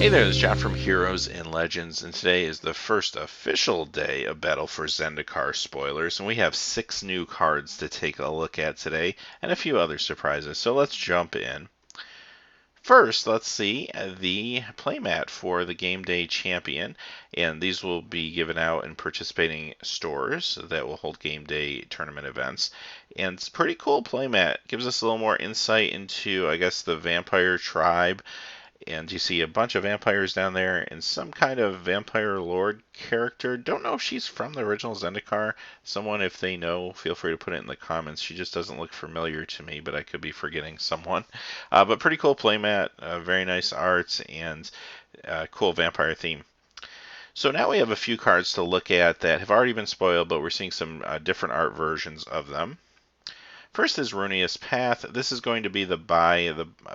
Hey there, this is John from Heroes and Legends, and today is the first official day of Battle for Zendikar spoilers, and we have 6 new cards to take a look at today, and a few other surprises, so let's jump in. First, let's see the playmat for the Game Day Champion, and these will be given out in participating stores that will hold Game Day tournament events. And it's a pretty cool playmat. Gives us a little more insight into, I guess, the vampire tribe. And you see a bunch of vampires down there and some kind of vampire lord character. Don't know if she's from the original Zendikar. Someone, if they know, feel free to put it in the comments. She just doesn't look familiar to me, but I could be forgetting someone. But pretty cool playmat, very nice art, and cool vampire theme. So now we have a few cards to look at that have already been spoiled, but we're seeing some different art versions of them. First is Runeous Path. This is going to be the buy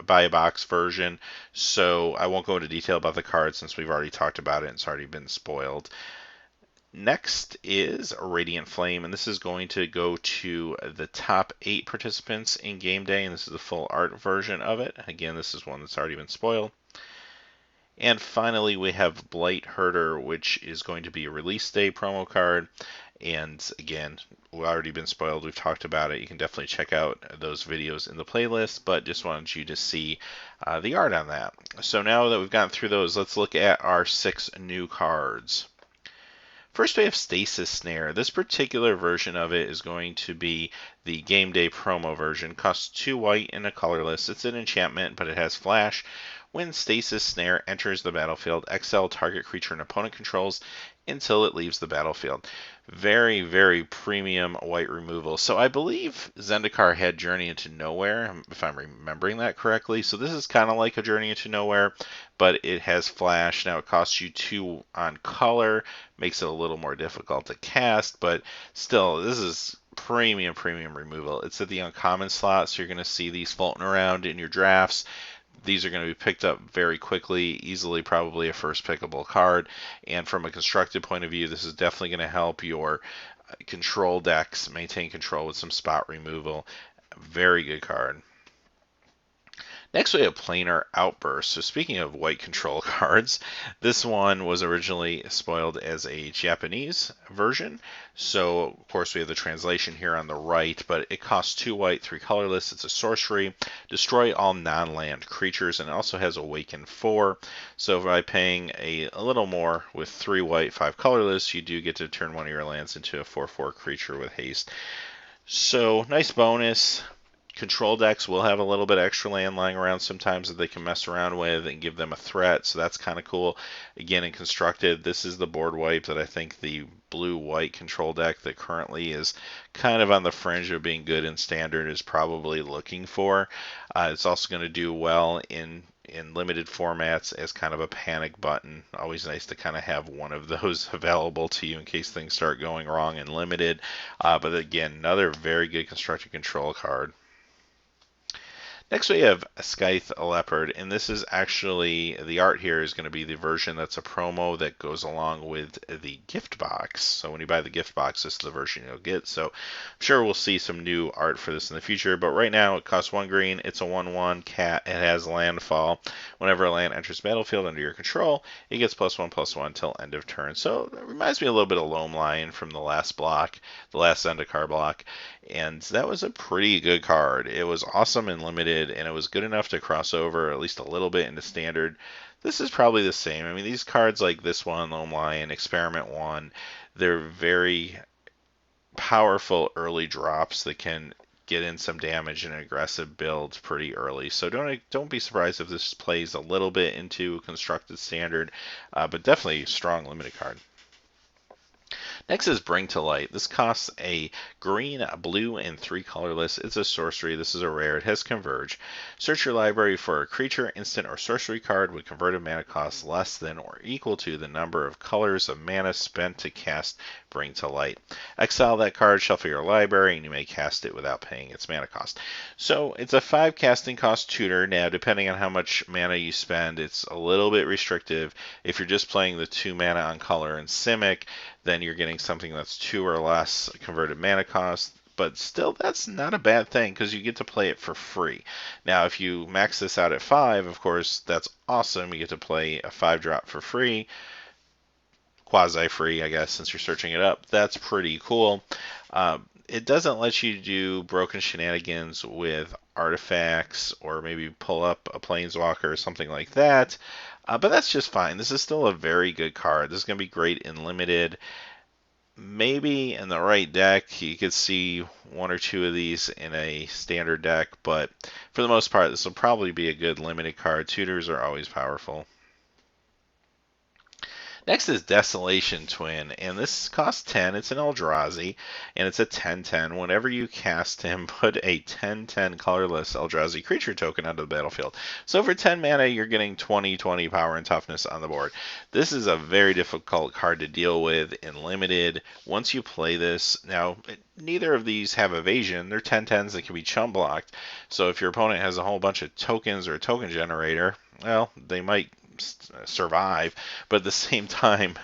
a box version, so I won't go into detail about the card since we've already talked about it and it's already been spoiled. Next is Radiant Flame, and this is going to go to the top 8 participants in Game Day, and this is the full art version of it. Again, this is one that's already been spoiled. And finally, we have Blight Herder, which is going to be a release day promo card. And again, we've already been spoiled. We've talked about it. You can definitely check out those videos in the playlist, but just wanted you to see the art on that. So now that we've gotten through those, let's look at our 6 new cards. First, we have Stasis Snare. This particular version of it is going to be the Game Day promo version. Costs 2 white and a colorless. It's an enchantment, but it has flash. When Stasis Snare enters the battlefield, exile target creature an opponent controls until it leaves the battlefield. Very, very premium white removal. So I believe Zendikar had Journey into Nowhere, if I'm remembering that correctly. So this is kind of like a Journey into Nowhere, but it has flash. Now it costs you 2 on color, makes it a little more difficult to cast, but still, this is premium removal. It's at the uncommon slot, so you're going to see these floating around in your drafts. These are going to be picked up very quickly, easily probably a first pickable card. And from a constructed point of view, this is definitely going to help your control decks maintain control with some spot removal. Very good card. Next, we have Planar Outbursts. So speaking of white control cards, this one was originally spoiled as a Japanese version. So, of course, we have the translation here on the right, but it costs 2 white, 3 colorless. It's a sorcery. Destroy all non-land creatures, and it also has Awaken 4. So by paying a little more with 3 white, 5 colorless, you do get to turn one of your lands into a 4/4 creature with haste. So, nice bonus. Control decks will have a little bit extra land lying around sometimes that they can mess around with and give them a threat, so that's kind of cool. Again, in Constructed, this is the board wipe that I think the blue-white control deck that currently is kind of on the fringe of being good in Standard is probably looking for. It's also going to do well in limited formats as kind of a panic button. Always nice to kind of have one of those available to you in case things start going wrong in limited. But again, another very good constructed control card. Next we have Scythe Leopard, and this is actually, the art here is going to be the version that's a promo that goes along with the gift box. So when you buy the gift box, this is the version you'll get. So I'm sure we'll see some new art for this in the future, but right now it costs 1 green, it's a 1/1 cat, it has landfall. Whenever a land enters battlefield under your control, it gets +1/+1 until end of turn. So it reminds me a little bit of Loam Lion from the last block, the last Zendikar block, and that was a pretty good card. It was awesome in limited, and it was good enough to cross over at least a little bit into Standard. This is probably the same. I mean, these cards like this one, Loam Lion, Experiment 1, they're very powerful early drops that can get in some damage in an aggressive build pretty early. So don't be surprised if this plays a little bit into Constructed Standard, but definitely a strong limited card. Next is Bring to Light. This costs a green, blue, and 3 colorless. It's a sorcery. This is a rare. It has Converge. Search your library for a creature, instant, or sorcery card with converted mana cost less than or equal to the number of colors of mana spent to cast Bring to Light. Exile that card, shuffle your library, and you may cast it without paying its mana cost. So it's a 5 casting cost tutor. Now, depending on how much mana you spend, it's a little bit restrictive. If you're just playing the 2 mana on color and Simic, then you're getting something that's 2 or less converted mana cost. but still, that's not a bad thing because you get to play it for free. Now, if you max this out at 5, of course, that's awesome. You get to play a 5-drop for free, quasi-free, I guess, since you're searching it up. That's pretty cool. It doesn't let you do broken shenanigans with artifacts or maybe pull up a planeswalker or something like that. But that's just fine. This is still a very good card. This is going to be great in limited. Maybe in the right deck, you could see 1 or 2 of these in a standard deck, but for the most part, this will probably be a good limited card. Tutors are always powerful. Next is Desolation Twin, and this costs 10. It's an Eldrazi, and it's a 10/10. Whenever you cast him, put a 10/10 colorless Eldrazi creature token onto the battlefield. So for 10 mana, you're getting 20/20 power and toughness on the board. This is a very difficult card to deal with in limited. Once you play this, now neither of these have evasion. They're 10/10s that can be chump blocked. So if your opponent has a whole bunch of tokens or a token generator, well, they might survive, but at the same time,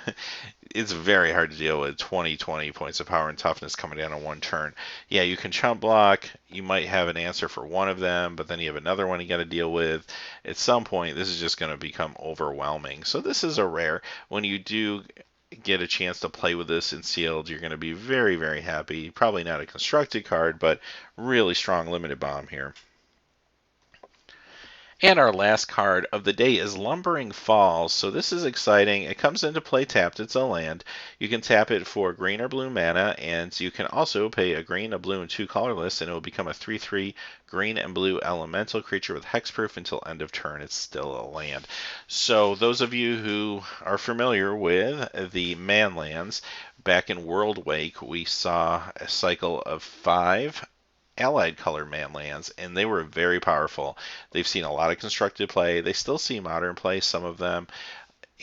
it's very hard to deal with 20/20 points of power and toughness coming down on one turn. Yeah, you can chump block, you might have an answer for one of them, but then you have another one you got to deal with. At some point, this is just going to become overwhelming. So this is a rare. When you do get a chance to play with this in sealed, you're going to be very, very happy. Probably not a constructed card, but really strong limited bomb here. And our last card of the day is Lumbering Falls. So this is exciting. It comes into play tapped. It's a land. You can tap it for green or blue mana, and you can also pay a green, a blue, and 2 colorless, and it will become a 3/3 green and blue elemental creature with hexproof until end of turn. It's still a land. So those of you who are familiar with the Manlands, back in World Wake, we saw a cycle of 5 allied color Manlands, and they were very powerful. They've seen a lot of constructed play. They still see modern play, some of them,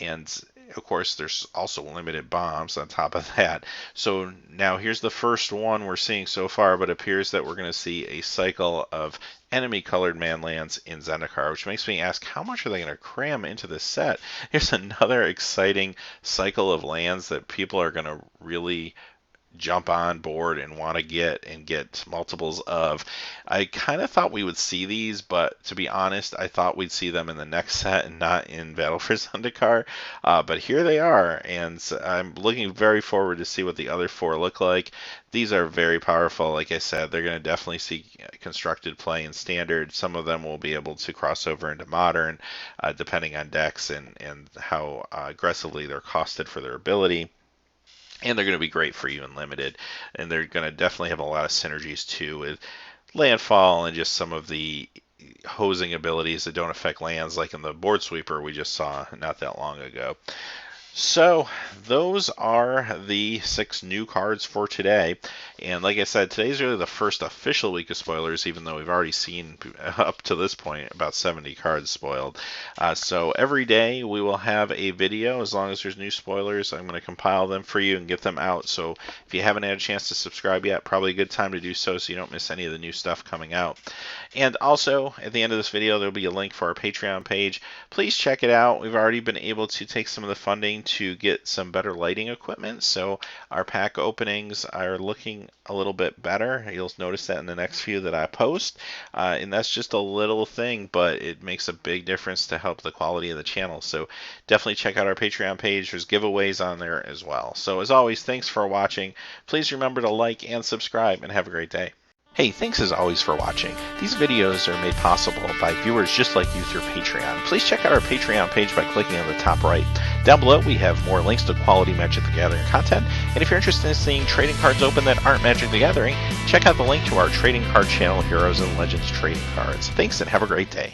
and of course there's also limited bombs on top of that. So now here's the first one we're seeing so far, but it appears that we're going to see a cycle of enemy colored Manlands in Zendikar, which makes me ask, how much are they going to cram into this set? Here's another exciting cycle of lands that people are going to really jump on board and want to get multiples of. I kind of thought we would see these, but to be honest, I thought we'd see them in the next set and not in Battle for Zendikar. But here they are, and I'm looking very forward to see what the other 4 look like. These are very powerful. Like I said, they're going to definitely see constructed play in standard. Some of them will be able to cross over into modern, depending on decks and how aggressively they're costed for their ability. And they're going to be great for you in limited. And they're going to definitely have a lot of synergies too with landfall and just some of the hosing abilities that don't affect lands, like in the board sweeper we just saw not that long ago. So those are the 6 new cards for today. And like I said, today's really the first official week of spoilers, even though we've already seen up to this point about 70 cards spoiled. So every day we will have a video. As long as there's new spoilers, I'm going to compile them for you and get them out. So if you haven't had a chance to subscribe yet, probably a good time to do so you don't miss any of the new stuff coming out. And also, at the end of this video, there'll be a link for our Patreon page. Please check it out. We've already been able to take some of the funding to get some better lighting equipment, so our pack openings are looking a little bit better. You'll notice that in the next few that I post, and that's just a little thing, but it makes a big difference to help the quality of the channel. So definitely check out our Patreon page. There's giveaways on there as well. So as always, thanks for watching. Please remember to like and subscribe, and have a great day. Hey, thanks as always for watching. These videos are made possible by viewers just like you through Patreon. Please check out our Patreon page by clicking on the top right. Down below, we have more links to quality Magic the Gathering content. And if you're interested in seeing trading cards open that aren't Magic the Gathering, check out the link to our trading card channel, Heroes and Legends Trading Cards. Thanks and have a great day.